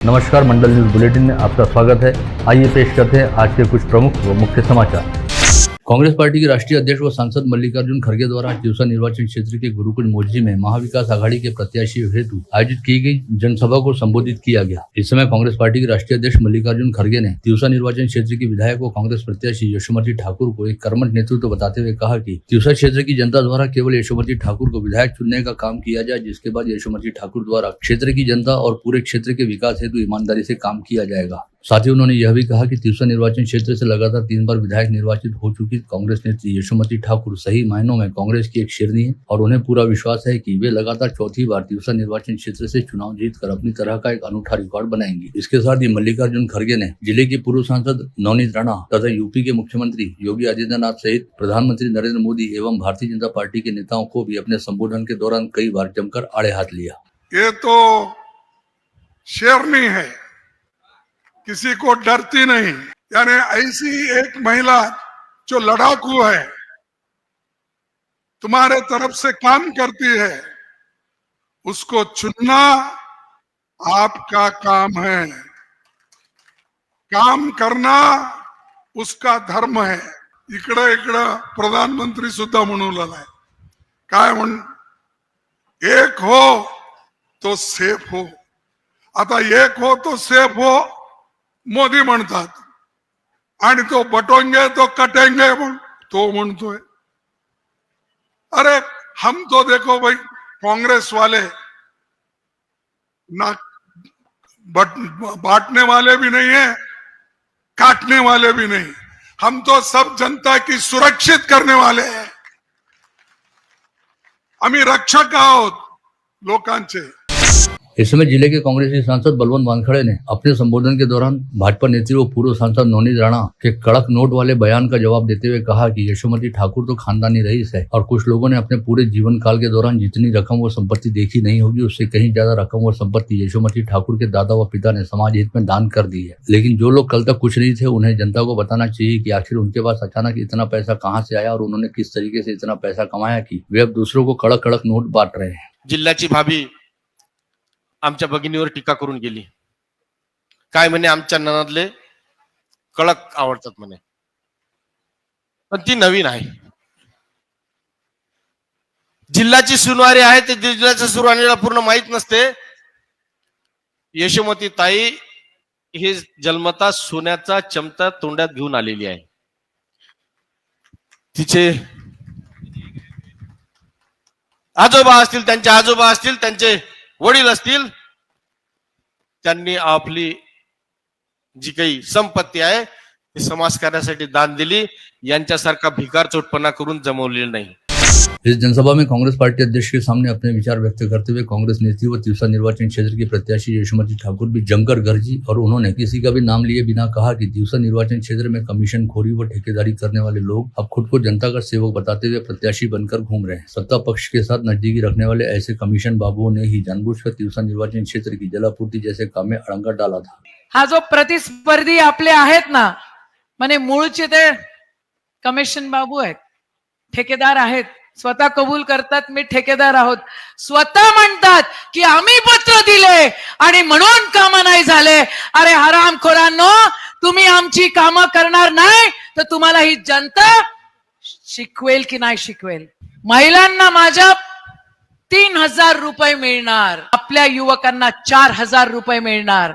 नमस्कार, मंडल news bulletin में आपका स्वागत है। आइए पेश करते हैं आज के कुछ प्रमुख व मुख्य समाचार। कांग्रेस पार्टी के राष्ट्रीय अध्यक्ष व सांसद मल्लिकार्जुन खड़गे द्वारा तिवसा निर्वाचन क्षेत्र के गुरुकुल मोर्जी में महाविकास आघाड़ी के प्रत्याशियों हेतु आयोजित की गई जनसभा को संबोधित किया गया। इस समय कांग्रेस पार्टी के राष्ट्रीय अध्यक्ष मल्लिकार्जुन खड़गे ने तिवसा निर्वाचन क्षेत्र की विधायक व कांग्रेस प्रत्याशी यशोमती ठाकुर को एक कर्मठ नेतृत्व बताते हुए कहा कि तिवसा क्षेत्र की जनता द्वारा केवल यशोमती ठाकुर को विधायक चुनने का काम किया जाए, जिसके बाद यशोमती ठाकुर द्वारा क्षेत्र की जनता और पूरे क्षेत्र के विकास हेतु ईमानदारी से काम किया जाएगा। साथ ही उन्होंने यह भी कहा कि तिवसा निर्वाचन क्षेत्र से लगातार 3 बार विधायक निर्वाचित हो चुकी कांग्रेस नेत्री यशोमती ठाकुर सही मायनों में कांग्रेस की एक शेरनी है और उन्हें पूरा विश्वास है कि वे लगातार चौथी बार तिवसा निर्वाचन क्षेत्र से चुनाव जीतकर अपनी तरह का एक अनूठा रिकॉर्ड बनाएंगी। इसके साथ ही मल्लिकार्जुन खड़गे ने जिले के पूर्व सांसद नवनीत राणा तथा यूपी के मुख्यमंत्री योगी आदित्यनाथ सहित प्रधानमंत्री नरेंद्र मोदी एवं भारतीय जनता पार्टी के नेताओं को भी अपने संबोधन के दौरान कई बार जमकर आड़े हाथ लिया। ये तो शेरनी है, किसी को डरती नहीं। यानी ऐसी एक महिला जो लड़ाकू है, तुम्हारे तरफ से काम करती है, उसको चुनना आपका काम है। काम करना उसका धर्म है। इकडे प्रधानमंत्री सुद्धा म्हणू लागलाय, काय म्हण, एक हो तो सेफ हो। आता एक हो तो सेफ हो मोदी म्हणतात आणि तो बटोंगे तो कटेंगे तो म्हणतोय। अरे हम तो देखो भाई, कांग्रेस वाले ना बांटने वाले भी नहीं है, काटने वाले भी नहीं। हम तो सब जनता की सुरक्षित करने वाले हैं। आम्ही रक्षक आहोत लोकांचे। इस समय जिले के कांग्रेसी सांसद बलवंत वानखड़े ने अपने संबोधन के दौरान भाजपा नेत्री व पूर्व सांसद नवनीत राणा के कड़क नोट वाले बयान का जवाब देते हुए कहा कि यशोमती ठाकुर तो खानदानी रईस है और कुछ लोगों ने अपने पूरे जीवन काल के दौरान जितनी रकम व संपत्ति देखी नहीं होगी, उससे कहीं ज्यादा रकम व संपत्ति यशोमती ठाकुर के दादा व पिता ने समाज हित में दान कर दी है। लेकिन जो लोग कल तक कुछ नहीं थे, उन्हें जनता को बताना चाहिए कि आखिर उनके पास अचानक इतना पैसा कहाँ से आया और उन्होंने किस तरीके से इतना पैसा कमाया कि वे अब दूसरों को कड़क कड़क नोट बांट रहे हैं। जिल्ह्याची भाभी आमच्या भगिनीवर टीका करून गेली, काय म्हणे आमच्या ननातले कळक आवडतात म्हणे, पण ती नवीन आहे। जिल्ह्याची सुनवारी आहे ते जिल्ह्याच्या सुनवारीला पूर्ण माहित नसते। यशोमती ताई ही जन्मता सोन्याचा चमचा तोंडात घेऊन आलेली आहे। तिचे आजोबा असतील, त्यांचे आजोबा असतील, त्यांचे वडील असतील, त्यांनी आपली जी काही संपत्ती आहे ती समाज कार्यासाठी दान दिली। यांच्यासारखा भिकार चोटपणा करून जमवलेला नाही। इस जनसभा में कांग्रेस पार्टी अध्यक्ष के सामने अपने विचार व्यक्त करते हुए कांग्रेस नेत्री व तिवसा निर्वाचन क्षेत्र की प्रत्याशी यशोमती ठाकुर भी जमकर गरजी और उन्होंने किसी का भी नाम लिए बिना कहा कि तिवसा निर्वाचन क्षेत्र में कमीशन खोरी व ठेकेदारी करने वाले लोग अब खुद को जनता का सेवक बताते हुए प्रत्याशी बनकर घूम रहे हैं। सत्ता पक्ष के साथ नजदीकी रखने वाले ऐसे कमीशन बाबुओं ने ही जानबूझकर तिवसा निर्वाचन क्षेत्र की जलापूर्ति जैसे काम में अड़ंगा डाला था। हा जो प्रतिस्पर्धी आपले आहेत ना, माने मूळचे ते कमिशन बाबू आहेत, ठेकेदार आहेत, स्वतः कबूल करतात मी ठेकेदार आहोत, स्वतः म्हणतात की आम्ही पत्र दिले आणि म्हणून काम नाही झाले। अरे हरामखोरांनो, तुम्ही आमची कामं करणार नाही तर तुम्हाला ही जनता शिकवेल की नाही शिकवेल। महिलांना माझ्या 3000 रुपये मिळणार, आपल्या युवकांना 4000 रुपये मिळणार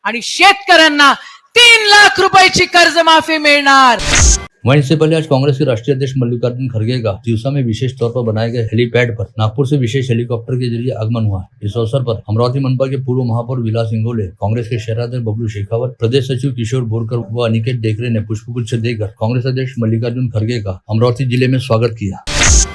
आणि शेतकऱ्यांना 3 लाख रुपयाची कर्जमाफी मिळणार। वहीं इससे पहले आज कांग्रेस के राष्ट्रीय अध्यक्ष मल्लिकार्जुन खड़गे का तिवसा में विशेष तौर पर बनाए गए हेलीपैड पर नागपुर से विशेष हेलीकॉप्टर के जरिए आगमन हुआ। इस अवसर पर अमरावती मनपा के पूर्व महापौर विलास इंगोले, कांग्रेस के शहराध्यक्ष बबलू शेखावत, प्रदेश सचिव किशोर बोरकर व अनिकेत डेकरे ने पुष्पगुच्छ देकर कांग्रेस अध्यक्ष मल्लिकार्जुन खड़गे का अमरावती जिले में स्वागत किया।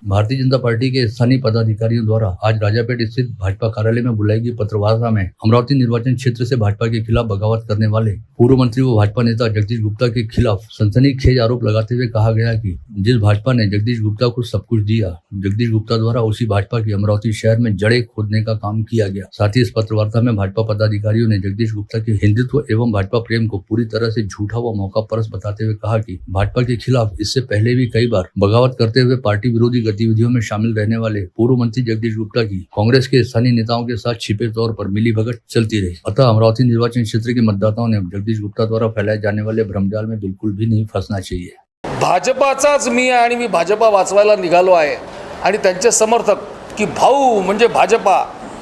भारतीय जनता पार्टी के स्थानीय पदाधिकारियों द्वारा आज राजापेट स्थित भाजपा कार्यालय में बुलाई गई पत्रवार्ता में अमरावती निर्वाचन क्षेत्र से भाजपा के खिलाफ बगावत करने वाले पूर्व मंत्री व भाजपा नेता जगदीश गुप्ता के खिलाफ सनसनीखेज आरोप लगाते हुए कहा गया कि जिस भाजपा ने जगदीश गुप्ता को सब कुछ दिया, जगदीश गुप्ता द्वारा उसी भाजपा की अमरावती शहर में जड़ें खोदने का काम किया गया। साथ ही इस पत्रवार्ता में भाजपा पदाधिकारियों ने जगदीश गुप्ता के हिंदुत्व एवं भाजपा प्रेम को पूरी तरह से झूठा व मौका परस बताते हुए कहा कि भाजपा के खिलाफ इससे पहले भी कई बार बगावत करते हुए पार्टी विरोधी गतिविधियों में शामिल रहने वाले पूर्व मंत्री जगदीश गुप्ता की कांग्रेस के स्थानीय नेताओं के साथ छिपे तौर पर मिलीभगत चलती रही। अतः अमरावती निर्वाचन क्षेत्र के मतदाताओं ने जगदीश गुप्ता द्वारा फैलाए जाने वाले भ्रमजाल में बिल्कुल भी नहीं फंसना चाहिए। भाजपाचाच मी आहे आणि मी भाजपा वाचवायला निघालो आहे आणि त्यांचे समर्थक की भाऊ म्हणजे भाजपा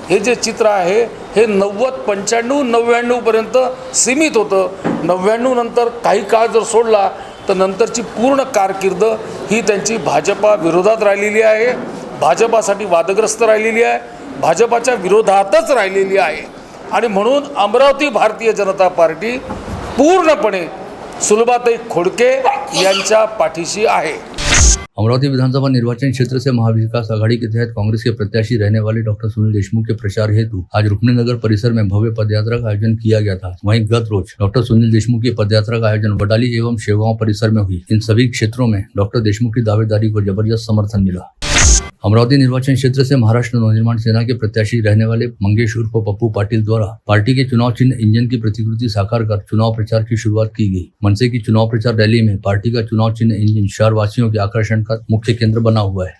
हे जे चित्र आहे हे 90, 95, 99 पर्यंत सीमित होतं। 99 नंतर काही काळ जर सोडला तर नंतरची पूर्ण कारकीर्द ही त्यांची भाजपा विरोधात राहिलेली आहे, भाजपासाठी वादग्रस्त राहिलेली आहे, भाजपाच्या विरोधातच राहिलेली आहे आणि म्हणून अमरावती भारतीय जनता पार्टी पूर्णपणे सुलभाताई खोडके यांच्या पाठीशी आहे। अमरावती विधानसभा निर्वाचन क्षेत्र से महाविकास आघाड़ी के तहत कांग्रेस के प्रत्याशी रहने वाले डॉक्टर सुनील देशमुख के प्रचार हेतु आज रुक्मिणीनगर परिसर में भव्य पदयात्रा का आयोजन किया गया था। वहीं गत रोज डॉक्टर सुनील देशमुख की पदयात्रा का आयोजन बडाली एवं शेवगांव परिसर में हुई। इन सभी क्षेत्रों में डॉक्टर देशमुख की दावेदारी को जबरदस्त समर्थन मिला। अमरावती निर्वाचन क्षेत्र से महाराष्ट्र नवनिर्माण सेना के प्रत्याशी रहने वाले मंगेश उर्फ पप्पू पाटिल द्वारा पार्टी के चुनाव चिन्ह इंजन की प्रतिकृति साकार कर चुनाव प्रचार की शुरुआत की गई। मनसे की चुनाव प्रचार रैली में पार्टी का चुनाव चिन्ह इंजन शहर वासियों के आकर्षण का मुख्य केंद्र बना हुआ है।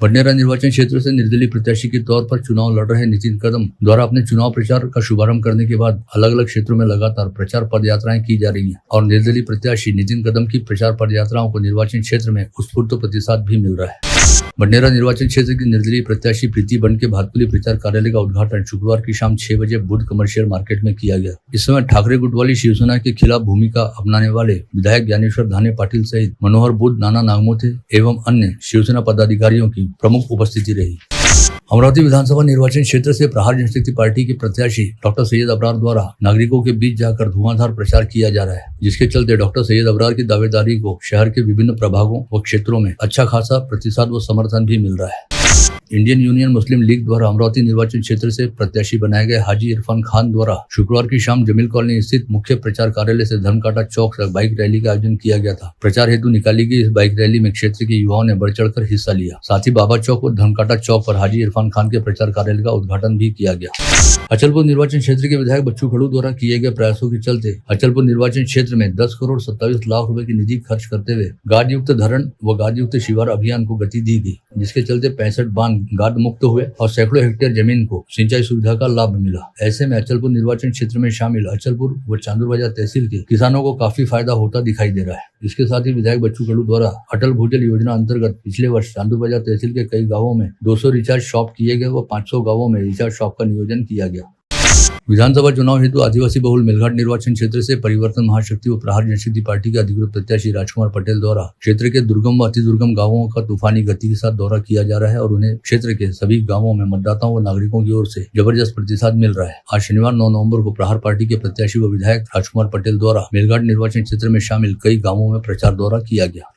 बडनेरा निर्वाचन क्षेत्र से निर्दलीय प्रत्याशी के तौर पर चुनाव लड़ रहे नितिन कदम द्वारा अपने चुनाव प्रचार का शुभारंभ करने के बाद अलग अलग क्षेत्रों में लगातार प्रचार पदयात्राएं की जा रही हैं और निर्दलीय प्रत्याशी नितिन कदम की प्रचार पदयात्राओं को निर्वाचन क्षेत्र में उत्स्फूर्त प्रतिसाद भी मिल रहा है। बडनेरा निर्वाचन क्षेत्र की निर्दलीय प्रत्याशी प्रीति बंड के भातकुली प्रचार कार्यालय का उद्घाटन शुक्रवार की शाम 6 बजे बुध कमर्शियल मार्केट में किया गया। इस समय ठाकरे गुट वाली शिवसेना के खिलाफ भूमिका अपनाने वाले विधायक ज्ञानेश्वर धाने पाटिल सहित मनोहर बुध, नाना नागमोथे एवं अन्य शिवसेना पदाधिकारियों की प्रमुख उपस्थिति रही। अमरावती विधानसभा निर्वाचन क्षेत्र से प्रहार जनशक्ति पार्टी के प्रत्याशी डॉक्टर सैयद अबरार द्वारा नागरिकों के बीच जाकर धुआंधार प्रचार किया जा रहा है, जिसके चलते डॉक्टर सैयद अबरार की दावेदारी को शहर के विभिन्न प्रभागों व क्षेत्रों में अच्छा खासा प्रतिसाद व समर्थन भी मिल रहा है। इंडियन यूनियन मुस्लिम लीग द्वारा अमरावती निर्वाचन क्षेत्र से प्रत्याशी बनाए गए हाजी इरफान खान द्वारा शुक्रवार की शाम जमील कॉलोनी स्थित मुख्य प्रचार कार्यालय से धर्मकांटा चौक तक बाइक रैली का आयोजन किया गया था। प्रचार हेतु निकाली गई इस बाइक रैली में क्षेत्र के युवाओं ने बढ़ चढ़कर हिस्सा लिया। साथ ही बाबा चौक और धर्मकांटा चौक पर हाजी इरफान खान के प्रचार कार्यालय का उद्घाटन भी किया गया। अचलपुर निर्वाचन क्षेत्र के विधायक बच्चू खड़ू द्वारा किए गए प्रयासों के चलते अचलपुर निर्वाचन क्षेत्र में 10 करोड़ 27 लाख रुपए की निधि खर्च करते हुए गाद युक्त धरण व गाद युक्त शिवार अभियान को गति दी गई, जिसके चलते 65 बांध गाद मुक्त हुए और सैकड़ों हेक्टेयर जमीन को सिंचाई सुविधा का लाभ मिला। ऐसे में अचलपुर निर्वाचन क्षेत्र में शामिल अचलपुर व चांदूर बाजार तहसील के किसानों को काफी फायदा होता दिखाई दे रहा है। इसके साथ ही विधायक बच्चू खड़ू द्वारा अटल भूजल योजना अंतर्गत पिछले वर्ष चांदूर बाजार तहसील के कई गाँवों में 200 रिचार्ज शॉप किए गए व 500 गाँवों में रिचार्ज शॉप का नियोजन किया गया। विधानसभा चुनाव हेतु आदिवासी बहुल मेलघाट निर्वाचन क्षेत्र से परिवर्तन महाशक्ति व प्रहार जनशक्ति पार्टी के अधिकृत प्रत्याशी राजकुमार पटेल द्वारा क्षेत्र के दुर्गम व अति दुर्गम गांवों का तूफानी गति के साथ दौरा किया जा रहा है और उन्हें क्षेत्र के सभी गांवों में मतदाताओं व नागरिकों की ओर से जबरदस्त प्रतिसाद मिल रहा है। आज शनिवार 9 नवंबर को प्रहार पार्टी के प्रत्याशी व विधायक राजकुमार पटेल द्वारा मेलघाट निर्वाचन क्षेत्र में शामिल कई गाँवों में प्रचार दौरा किया गया।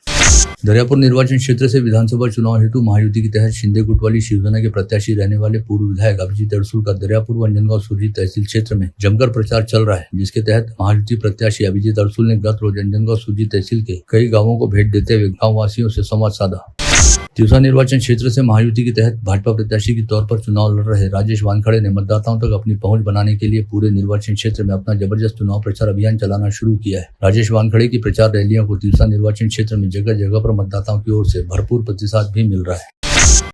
दरियापुर निर्वाचन क्षेत्र से विधानसभा चुनाव हेतु महायुति के तहत शिंदे गुट वाली शिवसेना के प्रत्याशी रहने वाले पूर्व विधायक अभिजीत अड़सूल का दरियापुर व अंजनगांव सुरजी तहसील क्षेत्र में जमकर प्रचार चल रहा है, जिसके तहत महायुति प्रत्याशी अभिजीत अड़सूल ने गत रोज अंजनगांव सुरजी तहसील के कई गाँवों को भेंट देते हुए गाँव वासियों से संवाद साधा। तिवसा निर्वाचन क्षेत्र से महायुति के तहत भाजपा प्रत्याशी के तौर पर चुनाव लड़ रहे राजेश वानखड़े ने मतदाताओं तक अपनी पहुंच बनाने के लिए पूरे निर्वाचन क्षेत्र में अपना जबरदस्त चुनाव प्रचार अभियान चलाना शुरू किया है। राजेश वानखड़े की प्रचार रैलियों को तिवसा निर्वाचन क्षेत्र में जगह जगह पर मतदाताओं की ओर से भरपूर प्रतिसाद भी मिल रहा है।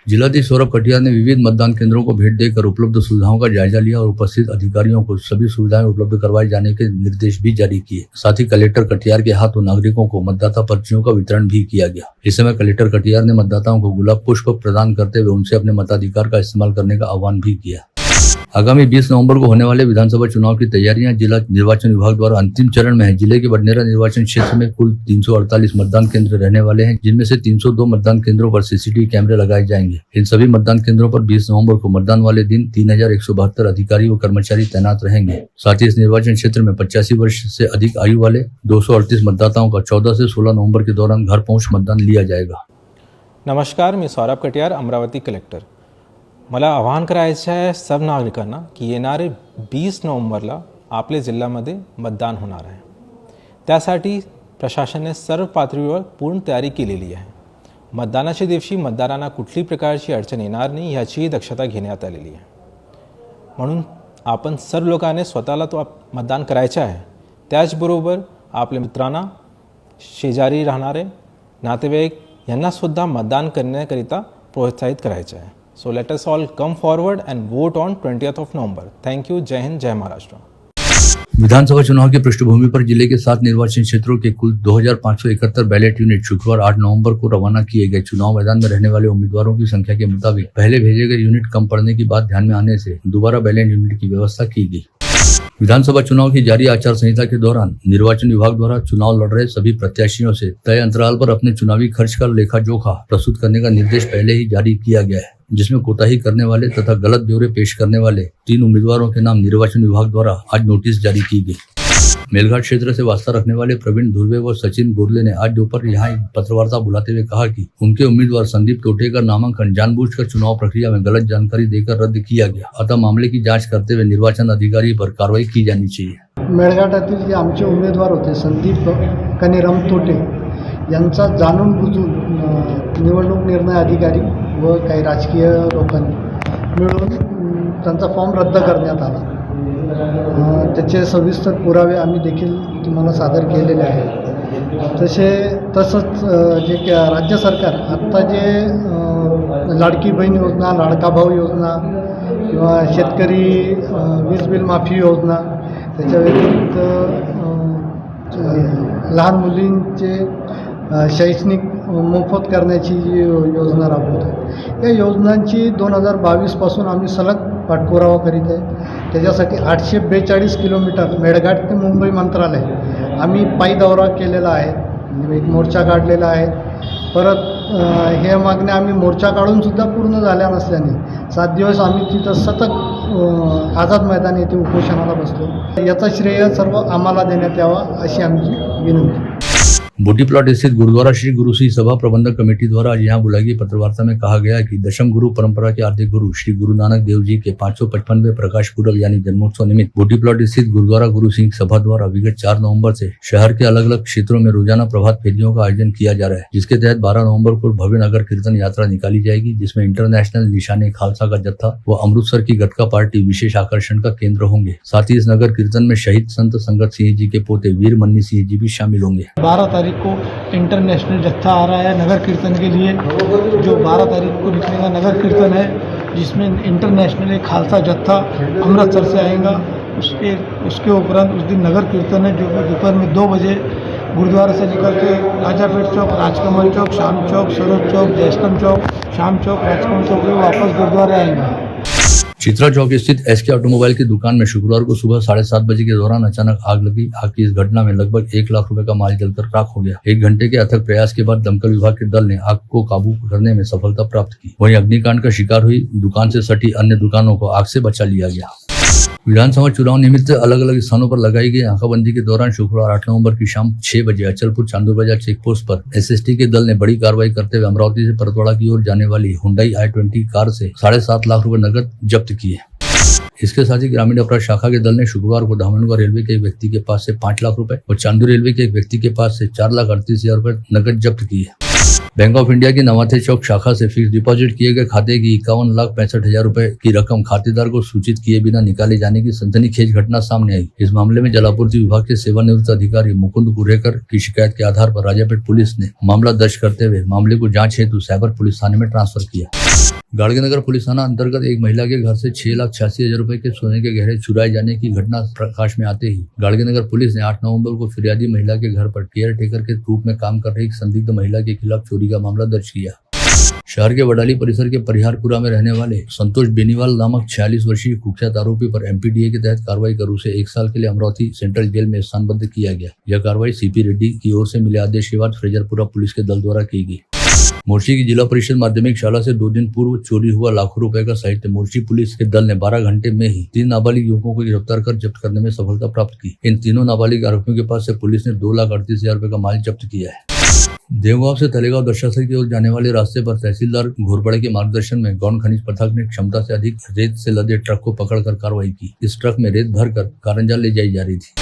जिलाधीश सौरभ कटियार ने विविध मतदान केंद्रों को भेंट देकर उपलब्ध सुविधाओं का जायजा लिया और उपस्थित अधिकारियों को सभी सुविधाएं उपलब्ध करवाए जाने के निर्देश भी जारी किए। साथ ही कलेक्टर कटियार के हाथों नागरिकों को मतदाता पर्चियों का वितरण भी किया गया। इस समय कलेक्टर कटियार ने मतदाताओं को गुलाब पुष्प प्रदान करते हुए उनसे अपने मताधिकार का इस्तेमाल करने का आह्वान भी किया। आगामी 20 नवंबर को होने वाले विधानसभा चुनाव की तैयारियां जिला निर्वाचन विभाग द्वारा अंतिम चरण में है। जिले के बडनेरा निर्वाचन क्षेत्र में कुल 348 मतदान केंद्र रहने वाले हैं, जिनमें से 302 मतदान केंद्रों पर सीसीटीवी कैमरे लगाए जाएंगे। इन सभी मतदान केंद्रों पर 20 नवंबर को मतदान वाले दिन 3172 अधिकारी व कर्मचारी तैनात रहेंगे। साथ ही इस निर्वाचन क्षेत्र में 85 वर्ष से अधिक आयु वाले 238 मतदाताओं का 14 से 16 नवंबर के दौरान घर पहुंच मतदान लिया जाएगा। नमस्कार, मी सौरभ कटियार, अमरावती कलेक्टर. मला आवाहन करायचं आहे सब नागरिकांना की येणारे 20 नोव्हेंबरला आपल्या जिल्ह्यामध्ये मतदान होणार आहे. त्यासाठी प्रशासनाने सर्व पातळीवर पूर्ण तयारी केलेली आहे. मतदानाच्या दिवशी मतदारांना कुठलीही प्रकारची अडचण येणार नाही याचीही दक्षता घेण्यात आलेली आहे. म्हणून आपण सर्व लोकांनी स्वतःला तो मतदान करायचे आहे. त्याचबरोबर आपल्या मित्रांना, शेजारी राहणारे नातेवाईक यांना सुद्धा मतदान करण्याकरिता प्रोत्साहित करायचे आहे. So let us all come forward and vote on 20th November. Thank you. जय हिंद, जय महाराष्ट्र. विधानसभा चुनाव की पृष्ठभूमि पर जिले के 7 निर्वाचन क्षेत्रों के कुल 2571 बैलेट यूनिट शुक्रवार 8 नवंबर को रवाना किए गए. चुनाव मैदान में रहने वाले उम्मीदवारों की संख्या के मुताबिक पहले भेजे गए यूनिट कम पड़ने की बात ध्यान में आने से दोबारा बैलेट यूनिट की व्यवस्था की गई. विधानसभा चुनाव की जारी आचार संहिता के दौरान निर्वाचन विभाग द्वारा चुनाव लड़ रहे सभी प्रत्याशियों से तय अंतराल पर अपने चुनावी खर्च का लेखा जोखा प्रस्तुत करने का निर्देश पहले ही जारी किया गया है, जिसमें कोताही करने वाले तथा गलत ब्यौरे पेश करने वाले 3 उम्मीदवारों के नाम निर्वाचन विभाग द्वारा आज नोटिस जारी की गई. मेलघाट क्षेत्र से वास्ता रखने वाले प्रवीण धुर्वे व सचिन गोरले ने आज दोपहर यहाँ एक पत्रवार्ता बुलाते हुए कहा कि उनके उम्मीदवार संदीप टोटे का नामांकन जानबूझकर चुनाव प्रक्रिया में गलत जानकारी देकर रद्द किया गया. अतः मामले की जांच करते हुए निर्वाचन अधिकारी पर कार्रवाई की जानी चाहिए. मेळघाटातील जे आमचे उमेदवार होते संदीप कनिराम तोटे यांचा जाणून बुजून निवडणूक निर्णय अधिकारी व काही राजकीय लोकांनी मिळून त्यांचा फॉर्म रद्द करण्यात आला. त्याचे सविस्तर पुरावे आम्ही देखील तुम्हाला सादर केलेले आहेत. तसंच जे राज्य सरकार आत्ता जे लाडकी बहीण योजना, लाडका भाऊ योजना किंवा शेतकरी वीज बिल माफी योजना, त्याच्या व्यतिरिक्त लहान मुलींचे शैक्षणिक मोफत करण्याची जी योजना राबवत आहे, या योजनांची 2022पासून आम्ही सलग पाठपुरावा करीत आहे. त्याच्यासाठी 842 किलोमीटर मेळघाट ते मुंबई मंत्रालय आम्ही पायी दौरा केलेला आहे, एक मोर्चा काढलेला आहे. परत हे मागण्या आम्ही मोर्चा काढूनसुद्धा पूर्ण झाल्या नसल्याने 7 दिवस आम्ही तिथं सतत आझाद मैदान येथे उपोषणाला बसलो. याचा श्रेय सर्व आम्हाला देण्यात यावा अशी आमची विनंती. बूटी प्लॉट स्थित गुरुद्वारा श्री गुरु सिंह सभा प्रबंधक कमेटी द्वारा आज यहाँ बुलाई गई पत्रवार्ता में कहा गया कि दशम गुरु परंपरा के आद्य गुरु श्री गुरु नानक देव जी के 555वें प्रकाश पूर्व यानी जन्मोत्सव निमित्त बूटी प्लॉट स्थित गुरुद्वारा गुरु सिंह सभा द्वारा विगत 4 नवंबर से शहर के अलग अलग क्षेत्रों में रोजाना प्रभात फेरियों का आयोजन किया जा रहा है, जिसके तहत 12 नवंबर को भव्य नगर कीर्तन यात्रा निकाली जाएगी, जिसमें इंटरनेशनल निशाने खालसा का जत्था व अमृतसर की गतका पार्टी विशेष आकर्षण का केंद्र होंगे. साथ ही इस नगर कीर्तन में शहीद संत संगत सिंह जी के पोते वीर मन्नी सिंह जी भी शामिल होंगे. 12 तारीख को इंटरनेशनल जत्था आ रहा है नगर कीर्तन के लिए. जो 12 तारीख को निकलेगा नगर कीर्तन है, जिसमें इंटरनेशनल एक खालसा जत्था अमृतसर से आएगा. उसके उपरांत उस दिन नगर कीर्तन है, जो दोपहर में 2 बजे गुरुद्वारा से निकल के राजापेट चौक, राजकमल चौक, शाम चौक, सरोज चौक, जयस्तंभ चौक, शाम चौक, राजकमल चौक में वापस गुरुद्वारा आएंगे. चित्रा चौक स्थित एसके ऑटोमोबाइल की दुकान में शुक्रवार को सुबह 7:30 बजे के दौरान अचानक आग लगी. आग की इस घटना में लगभग 1 लाख रुपए का माल जलकर राख हो गया. 1 घंटे के अथक प्रयास के बाद दमकल विभाग के दल ने आग को काबू करने में सफलता प्राप्त की. वहीं अग्निकांड का शिकार हुई दुकान से सटी अन्य दुकानों को आग से बचा लिया गया. विधानसभा चुनाव निमित्त अलग अलग स्थानों पर लगाई गई नाकाबंदी के दौरान शुक्रवार 8 नवंबर की शाम 6 बजे अचलपुर चांदूर बाजार चेक पोस्ट पर एसएसटी के दल ने बड़ी कार्रवाई करते हुए अमरावती से परतवाड़ा की ओर जाने वाली हुंडई i20 कार से 7.5 लाख रुपए नकद जब्त किए. इसके साथ ही ग्रामीण अपराध शाखा के दल ने शुक्रवार को धामनगर रेलवे के एक व्यक्ति के पास से 5 लाख रुपए और चांदूर रेलवे के एक व्यक्ति के पास से 4,38,000 रुपए नकद जब्त किए. बैंक ऑफ इंडिया की नवाथे चौक शाखा से फिक्स डिपॉजिट किए गए खाते की 51,65,000 रुपए की रकम खातेदार को सूचित किए बिना निकाले जाने की सनसनीखेज घटना सामने आई. इस मामले में जलापूर्ति विभाग के सेवानिवृत्त अधिकारी मुकुंद कुरेकर की शिकायत के आधार पर राजापेट पुलिस ने मामला दर्ज करते हुए मामले को जांच हेतु साइबर पुलिस थाने में ट्रांसफर किया. गाड़गेनगर पुलिस थाना अंतर्गत एक महिला के घर से 6,86,000 रुपए के सोने के गहने चुराए जाने की घटना प्रकाश में आते ही गाड़गेनगर पुलिस ने 8 नवंबर को फिरियादी महिला के घर पर केयर टेकर के रूप में काम कर रही एक संदिग्ध महिला के खिलाफ चोरी का मामला दर्ज किया. शहर के वडाली परिसर के परिहारपुरा में रहने वाले संतोष बेनीवाल नामक 46 वर्षीय कुख्यात आरोपी पर एमपीडीए के तहत कार्रवाई कर उसे 1 साल के लिए अमरावती सेंट्रल जेल में स्थानबद्ध किया गया. यह कार्रवाई सीपी रेड्डी की ओर से मिले आदेश के बाद फ्रेजरपुरा पुलिस के दल द्वारा की गई. मोर्शी की जिला परिषद माध्यमिक शाला से 2 दिन पूर्व चोरी हुआ लाखों रुपए का साहित्य मोर्शी पुलिस के दल ने 12 घंटे में ही 3 नाबालिग युवकों को गिरफ्तार कर जब्त करने में सफलता प्राप्त की. इन तीनों नाबालिग आरोपियों के पास से पुलिस ने 2,38,000 रुपए का माल जब्त किया है. देवगांव से तलेगांव दशासर की ओर जाने वाले रास्ते पर तहसीलदार घोरपड़े के मार्गदर्शन में गौण खनिज पथक ने क्षमता से अधिक रेत से लदे ट्रक को पकड़कर कार्रवाई की. इस ट्रक में रेत भरकर कारंजा ले जाई जा रही थी.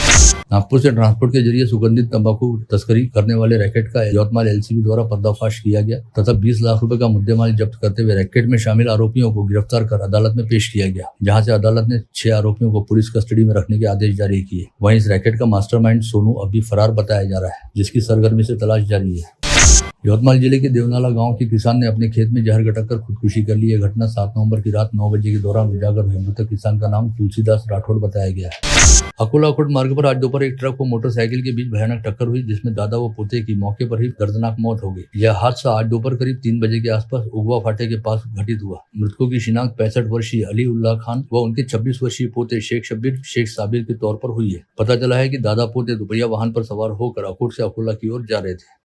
नागपुर से ट्रांसपोर्ट के जरिए सुगंधित तंबाकू तस्करी करने वाले रैकेट का यवतमाल एलसीबी द्वारा पर्दाफाश किया गया तथा 20 लाख रुपए का मुद्देमाल जब्त करते हुए रैकेट में शामिल आरोपियों को गिरफ्तार कर अदालत में पेश किया गया, जहां से अदालत ने 6 आरोपियों को पुलिस कस्टडी में रखने के आदेश जारी किए. वहीं इस रैकेट का मास्टरमाइंड सोनू अभी फरार बताया जा रहा है, जिसकी सरगर्मी से तलाश जारी है. यवतमाल जिले के देवनाला गांव के किसान ने अपने खेत में जहर गटक कर खुदकुशी कर ली। यह घटना 7 नवंबर की रात 9 बजे के दौरान उजागर हुई। मृतक किसान का नाम तुलसीदास राठौड़ बताया गया है। अकोला अकोट मार्ग पर आज दोपहर एक ट्रक व मोटरसाइकिल के बीच भयानक टक्कर हुई, जिसमें दादा व पोते की मौके पर ही दर्दनाक मौत हो गई। यह हादसा आज दोपहर करीब 3 बजे के आसपास उगवा फाटे के पास घटित हुआ। मृतकों की शिनाख्त 65 वर्षीय अली उल्लाह खान व उनके 26 वर्षीय पोते शेख शब्बीर शेख साबिर के तौर पर हुई है। पता चला है कि दादा पोते दोपहिया वाहन पर सवार होकर अकोट से अकोला की ओर जा रहे थे।